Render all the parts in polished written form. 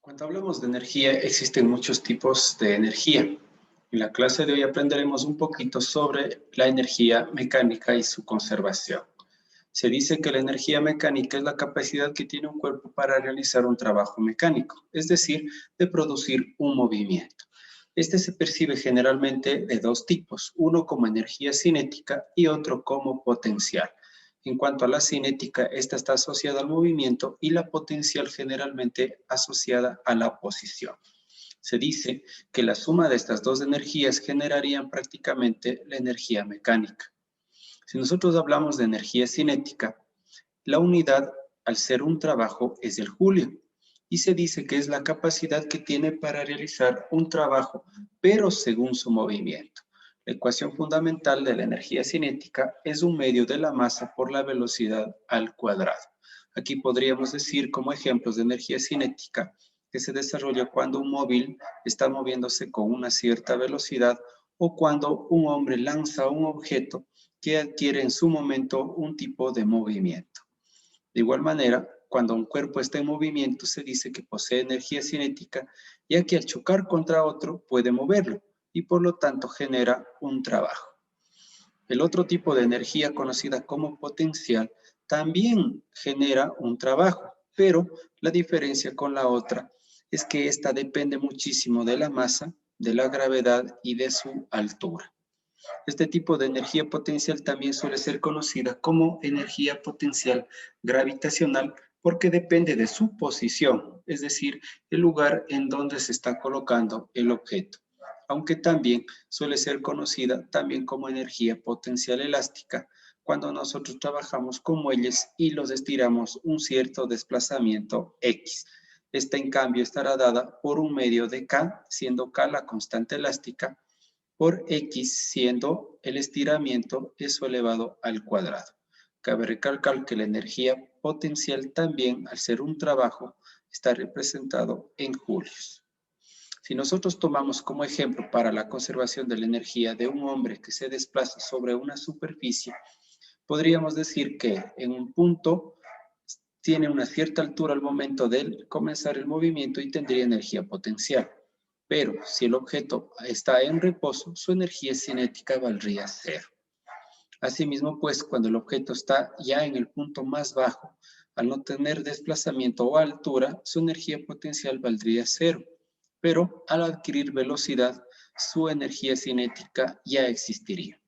Cuando hablamos de energía, existen muchos tipos de energía. En la clase de hoy aprenderemos un poquito sobre la energía mecánica y su conservación. Se dice que la energía mecánica es la capacidad que tiene un cuerpo para realizar un trabajo mecánico, es decir, de producir un movimiento. Este se percibe generalmente de dos tipos, uno como energía cinética y otro como potencial. En cuanto a la cinética, esta está asociada al movimiento y la potencial generalmente asociada a la posición. Se dice que la suma de estas dos energías generarían prácticamente la energía mecánica. Si nosotros hablamos de energía cinética, la unidad, al ser un trabajo, es el julio y se dice que es la capacidad que tiene para realizar un trabajo, pero según su movimiento. La ecuación fundamental de la energía cinética es un medio de la masa por la velocidad al cuadrado. Aquí podríamos decir como ejemplos de energía cinética que se desarrolla cuando un móvil está moviéndose con una cierta velocidad o cuando un hombre lanza un objeto que adquiere en su momento un tipo de movimiento. De igual manera, cuando un cuerpo está en movimiento se dice que posee energía cinética, ya que al chocar contra otro puede moverlo y por lo tanto genera un trabajo. El otro tipo de energía conocida como potencial también genera un trabajo, pero la diferencia con la otra es que esta depende muchísimo de la masa, de la gravedad y de su altura. Este tipo de energía potencial también suele ser conocida como energía potencial gravitacional porque depende de su posición, es decir, el lugar en donde se está colocando el objeto, aunque también suele ser conocida también como energía potencial elástica cuando nosotros trabajamos con muelles y los estiramos un cierto desplazamiento X. Esta, en cambio, estará dada por un medio de K, siendo K la constante elástica, por X siendo el estiramiento eso elevado al cuadrado. Cabe recalcar que la energía potencial también, al ser un trabajo, está representado en julios. Si nosotros tomamos como ejemplo para la conservación de la energía de un hombre que se desplaza sobre una superficie, podríamos decir que en un punto tiene una cierta altura al momento de comenzar el movimiento y tendría energía potencial. Pero si el objeto está en reposo, su energía cinética valdría cero. Asimismo, pues, cuando el objeto está ya en el punto más bajo, al no tener desplazamiento o altura, su energía potencial valdría cero. Pero al adquirir velocidad, su energía cinética ya existiría.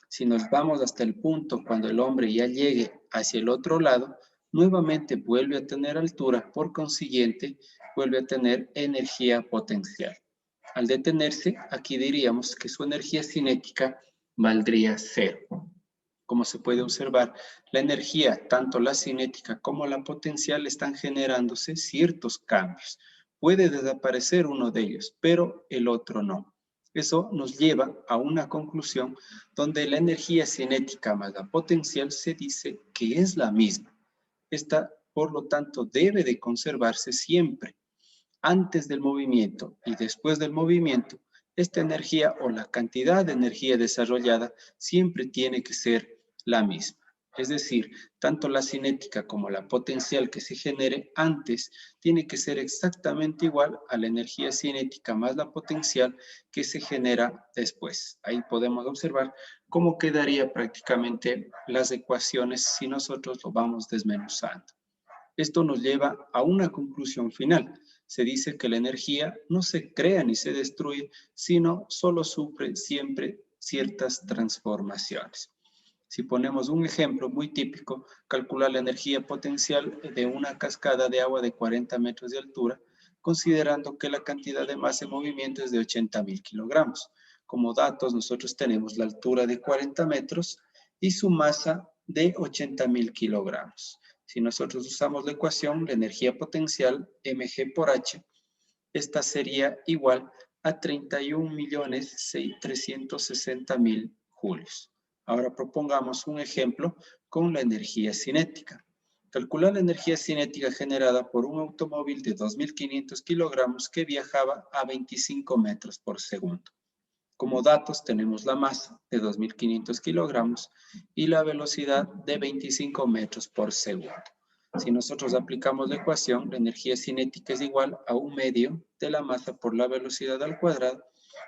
Si nos vamos hasta el punto cuando el hombre ya llegue hacia el otro lado, nuevamente vuelve a tener altura, por consiguiente, vuelve a tener energía potencial. Al detenerse, aquí diríamos que su energía cinética valdría cero. Como se puede observar, la energía, tanto la cinética como la potencial, están generándose ciertos cambios. Puede desaparecer uno de ellos, pero el otro no. Eso nos lleva a una conclusión donde la energía cinética más la potencial se dice que es la misma. Esta, por lo tanto, debe de conservarse siempre. Antes del movimiento y después del movimiento, esta energía o la cantidad de energía desarrollada siempre tiene que ser la misma. Es decir, tanto la cinética como la potencial que se genere antes tiene que ser exactamente igual a la energía cinética más la potencial que se genera después. Ahí podemos observar cómo quedaría prácticamente las ecuaciones si nosotros lo vamos desmenuzando. Esto nos lleva a una conclusión final. Se dice que la energía no se crea ni se destruye, sino solo sufre siempre ciertas transformaciones. Si ponemos un ejemplo muy típico, calcular la energía potencial de una cascada de agua de 40 metros de altura, considerando que la cantidad de masa en movimiento es de 80.000 kilogramos. Como datos, nosotros tenemos la altura de 40 metros y su masa de 80.000 kilogramos. Si nosotros usamos la ecuación, la energía potencial, mg por h, esta sería igual a 31.360.000 julios. Ahora propongamos un ejemplo con la energía cinética. Calcular la energía cinética generada por un automóvil de 2.500 kilogramos que viajaba a 25 metros por segundo. Como datos tenemos la masa de 2.500 kilogramos y la velocidad de 25 metros por segundo. Si nosotros aplicamos la ecuación, la energía cinética es igual a 1/2 de la masa por la velocidad al cuadrado,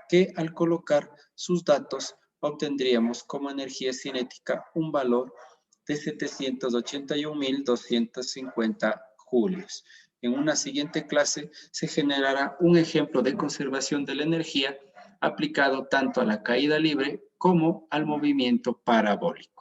que al colocar sus datos obtendríamos como energía cinética un valor de 781.250 julios. En una siguiente clase se generará un ejemplo de conservación de la energía aplicado tanto a la caída libre como al movimiento parabólico.